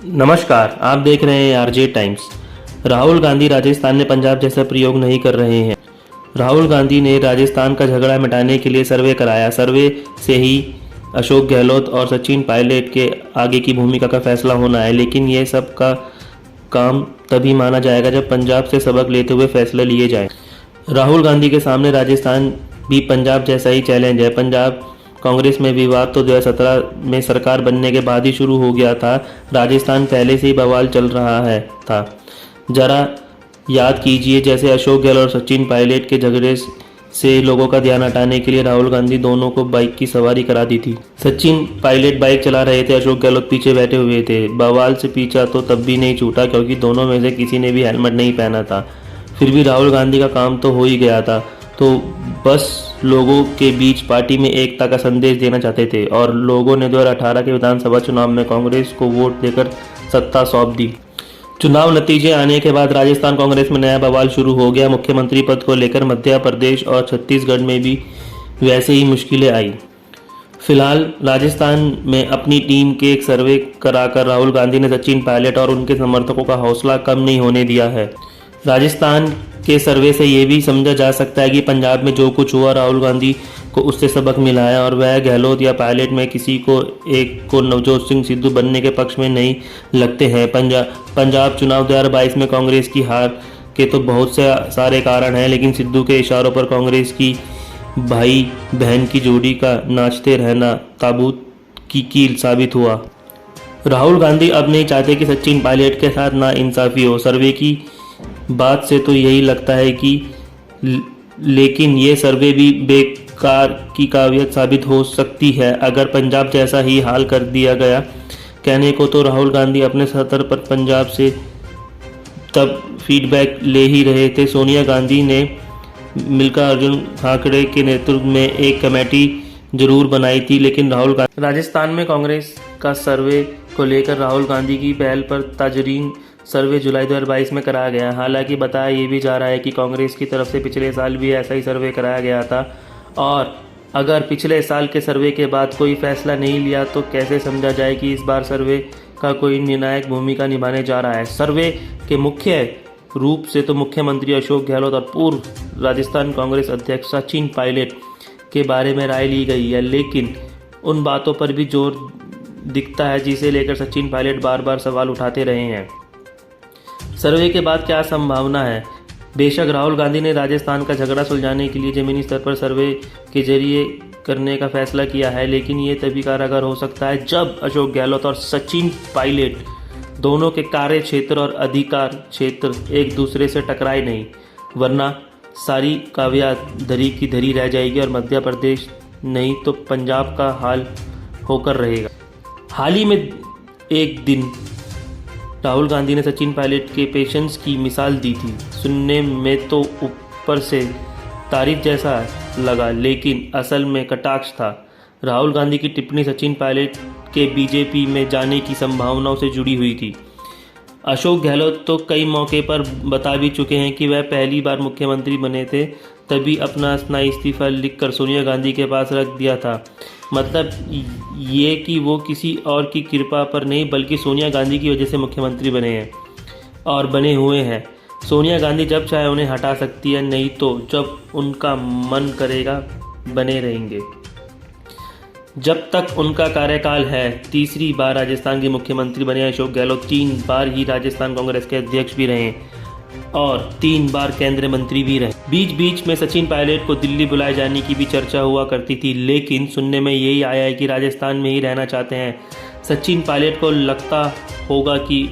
नमस्कार, आप देख रहे हैं आरजे टाइम्स। राहुल गांधी राजस्थान में पंजाब जैसा प्रयोग नहीं कर रहे हैं। राहुल गांधी ने राजस्थान का झगड़ा मिटाने के लिए सर्वे कराया। सर्वे से ही अशोक गहलोत और सचिन पायलट के आगे की भूमिका का फैसला होना है, लेकिन ये सब का काम तभी माना जाएगा जब पंजाब से सबक लेते हुए फैसले लिए जाएं। राहुल गांधी के सामने राजस्थान भी पंजाब जैसा ही चैलेंज है। पंजाब कांग्रेस में विवाद तो 2017 में सरकार बनने के बाद ही शुरू हो गया था। राजस्थान पहले से ही बवाल चल रहा था। जरा याद कीजिए, जैसे अशोक गहलोत और सचिन पायलट के झगड़े से लोगों का ध्यान हटाने के लिए राहुल गांधी दोनों को बाइक की सवारी करा दी थी। सचिन पायलट बाइक चला रहे थे, अशोक गहलोत पीछे बैठे हुए थे। बवाल से पीछा तो तब भी नहीं छूटा क्योंकि दोनों में से किसी ने भी हेलमेट नहीं पहना था। फिर भी राहुल गांधी का काम तो हो ही गया था, तो बस लोगों के बीच पार्टी में एकता का संदेश देना चाहते थे और लोगों ने 2018 के विधानसभा चुनाव में कांग्रेस को वोट देकर सत्ता सौंप दी। चुनाव नतीजे आने के बाद राजस्थान कांग्रेस में नया बवाल शुरू हो गया। मुख्यमंत्री पद को लेकर मध्य प्रदेश और छत्तीसगढ़ में भी वैसे ही मुश्किलें आई। फिलहाल राजस्थान में अपनी टीम के एक सर्वे कराकर राहुल गांधी ने सचिन पायलट और उनके समर्थकों का हौसला कम नहीं होने दिया है। राजस्थान के सर्वे से ये भी समझा जा सकता है कि पंजाब में जो कुछ हुआ, राहुल गांधी को उससे सबक मिला है और वह गहलोत या पायलट में किसी को एक को नवजोत सिंह सिद्धू बनने के पक्ष में नहीं लगते हैं। पंजाब चुनाव 2022 में कांग्रेस की हार के तो बहुत से सारे कारण हैं, लेकिन सिद्धू के इशारों पर कांग्रेस की भाई बहन की जोड़ी का नाचते रहना ताबूत की कील साबित हुआ। राहुल गांधी अब नहीं चाहते कि सचिन पायलट के साथ नाइंसाफी हो। सर्वे की बात से तो यही लगता है कि लेकिन ये सर्वे भी बेकार की कावियत साबित हो सकती है अगर पंजाब जैसा ही हाल कर दिया गया। कहने को तो राहुल गांधी अपने स्तर पर पंजाब से तब फीडबैक ले ही रहे थे। सोनिया गांधी ने मिलकर अर्जुन खाकड़े के नेतृत्व में एक कमेटी जरूर बनाई थी, लेकिन राजस्थान में कांग्रेस का सर्वे को लेकर राहुल गांधी की पहल पर ताजरीन सर्वे जुलाई 2022 में कराया गया। हालांकि बताया ये भी जा रहा है कि कांग्रेस की तरफ से पिछले साल भी ऐसा ही सर्वे कराया गया था और अगर पिछले साल के सर्वे के बाद कोई फैसला नहीं लिया तो कैसे समझा जाए कि इस बार सर्वे का कोई निर्णायक भूमिका निभाने जा रहा है। सर्वे के मुख्य रूप से तो मुख्यमंत्री अशोक गहलोत और पूर्व राजस्थान कांग्रेस अध्यक्ष सचिन पायलट के बारे में राय ली गई है, लेकिन उन बातों पर भी जोर दिखता है जिसे लेकर सचिन पायलट बार बार सवाल उठाते रहे हैं। सर्वे के बाद क्या संभावना है? बेशक राहुल गांधी ने राजस्थान का झगड़ा सुलझाने के लिए जमीनी स्तर पर सर्वे के जरिए करने का फैसला किया है, लेकिन ये तभी कारगर हो सकता है जब अशोक गहलोत और सचिन पायलट दोनों के कार्य क्षेत्र और अधिकार क्षेत्र एक दूसरे से टकराए नहीं, वरना सारी कावियात धरी की धरी रह जाएगी और मध्य प्रदेश नहीं तो पंजाब का हाल होकर रहेगा। हाल ही में एक दिन राहुल गांधी ने सचिन पायलट के पेशेंस की मिसाल दी थी। सुनने में तो ऊपर से तारीफ जैसा लगा, लेकिन असल में कटाक्ष था। राहुल गांधी की टिप्पणी सचिन पायलट के बीजेपी में जाने की संभावनाओं से जुड़ी हुई थी। अशोक गहलोत तो कई मौके पर बता भी चुके हैं कि वह पहली बार मुख्यमंत्री बने थे तभी अपना अस्थायी इस्तीफा लिखकर सोनिया गांधी के पास रख दिया था। मतलब ये कि वो किसी और की कृपा पर नहीं बल्कि सोनिया गांधी की वजह से मुख्यमंत्री बने हैं और बने हुए हैं। सोनिया गांधी जब चाहे उन्हें हटा सकती है, नहीं तो जब उनका मन करेगा बने रहेंगे जब तक उनका कार्यकाल है। तीसरी बार राजस्थान के मुख्यमंत्री बने अशोक गहलोत 3 बार ही राजस्थान कांग्रेस के अध्यक्ष भी रहे और 3 बार केंद्रीय मंत्री भी रहे। बीच बीच में सचिन पायलट को दिल्ली बुलाए जाने की भी चर्चा हुआ करती थी, लेकिन सुनने में यही आया है कि राजस्थान में ही रहना चाहते हैं। सचिन पायलट को लगता होगा कि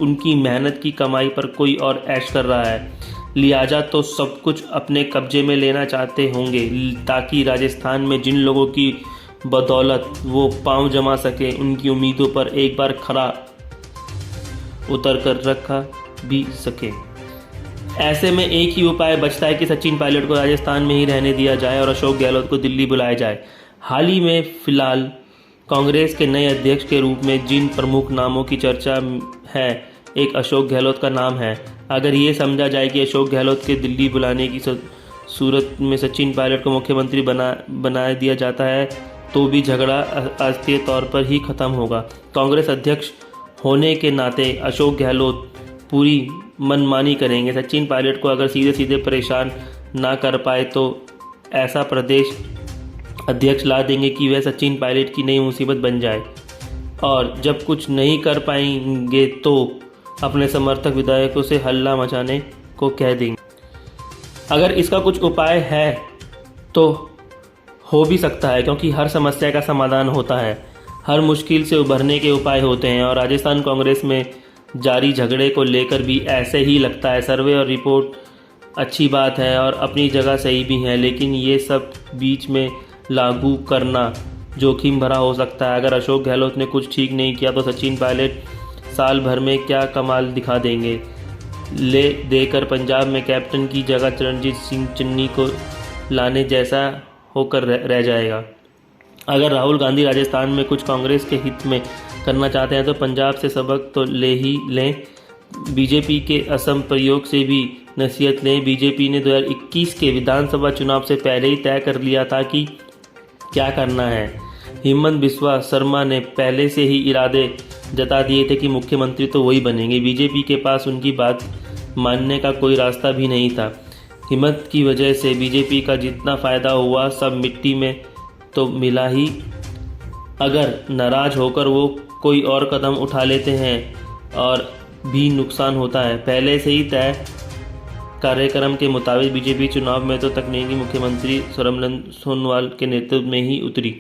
उनकी मेहनत की कमाई पर कोई और ऐश कर रहा है, लिहाजा तो सब कुछ अपने कब्जे में लेना चाहते होंगे ताकि राजस्थान में जिन लोगों की बदौलत वो पांव जमा सके उनकी उम्मीदों पर एक बार खरा उतर कर रखा भी सके। ऐसे में एक ही उपाय बचता है कि सचिन पायलट को राजस्थान में ही रहने दिया जाए और अशोक गहलोत को दिल्ली बुलाया जाए। हाल ही में फिलहाल कांग्रेस के नए अध्यक्ष के रूप में जिन प्रमुख नामों की चर्चा है, एक अशोक गहलोत का नाम है। अगर ये समझा जाए कि अशोक गहलोत के दिल्ली बुलाने की सूरत में सचिन पायलट को मुख्यमंत्री बना दिया जाता है तो भी झगड़ा अस्थायी तौर पर ही खत्म होगा। कांग्रेस अध्यक्ष होने के नाते अशोक गहलोत पूरी मनमानी करेंगे। सचिन पायलट को अगर सीधे सीधे परेशान ना कर पाए तो ऐसा प्रदेश अध्यक्ष ला देंगे कि वह सचिन पायलट की नई मुसीबत बन जाए, और जब कुछ नहीं कर पाएंगे तो अपने समर्थक विधायकों से हल्ला मचाने को कह देंगे। अगर इसका कुछ उपाय है तो हो भी सकता है, क्योंकि हर समस्या का समाधान होता है, हर मुश्किल से उभरने के उपाय होते हैं, और राजस्थान कांग्रेस में जारी झगड़े को लेकर भी ऐसे ही लगता है। सर्वे और रिपोर्ट अच्छी बात है और अपनी जगह सही भी है, लेकिन ये सब बीच में लागू करना जोखिम भरा हो सकता है। अगर अशोक गहलोत ने कुछ ठीक नहीं किया तो सचिन पायलट साल भर में क्या कमाल दिखा देंगे, ले देकर पंजाब में कैप्टन की जगह रणजीत सिंह चन्नी को लाने जैसा होकर रह जाएगा। अगर राहुल गांधी राजस्थान में कुछ कांग्रेस के हित में करना चाहते हैं तो पंजाब से सबक तो ले ही लें, बीजेपी के असम प्रयोग से भी नसीहत लें। बीजेपी ने 2021 के विधानसभा चुनाव से पहले ही तय कर लिया था कि क्या करना है। हिमंत बिस्वा शर्मा ने पहले से ही इरादे जता दिए थे कि मुख्यमंत्री तो वही बनेंगे। बीजेपी के पास उनकी बात मानने का कोई रास्ता भी नहीं था। हिम्मत की वजह से बीजेपी का जितना फ़ायदा हुआ सब मिट्टी में तो मिला ही। अगर नाराज होकर वो कोई और कदम उठा लेते हैं और भी नुकसान होता है। पहले से ही तय कार्यक्रम के मुताबिक बीजेपी चुनाव में तो तकनीकी मुख्यमंत्री सर्बानंद सोनोवाल के नेतृत्व में ही उतरी,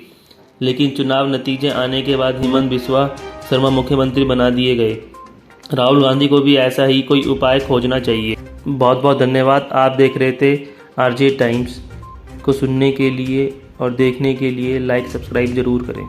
लेकिन चुनाव नतीजे आने के बाद हिमंत बिस्वा शर्मा मुख्यमंत्री बना दिए गए। राहुल गांधी को भी ऐसा ही कोई उपाय खोजना चाहिए। बहुत बहुत धन्यवाद। आप देख रहे थे आरजे टाइम्स। को सुनने के लिए और देखने के लिए लाइक सब्सक्राइब ज़रूर करें।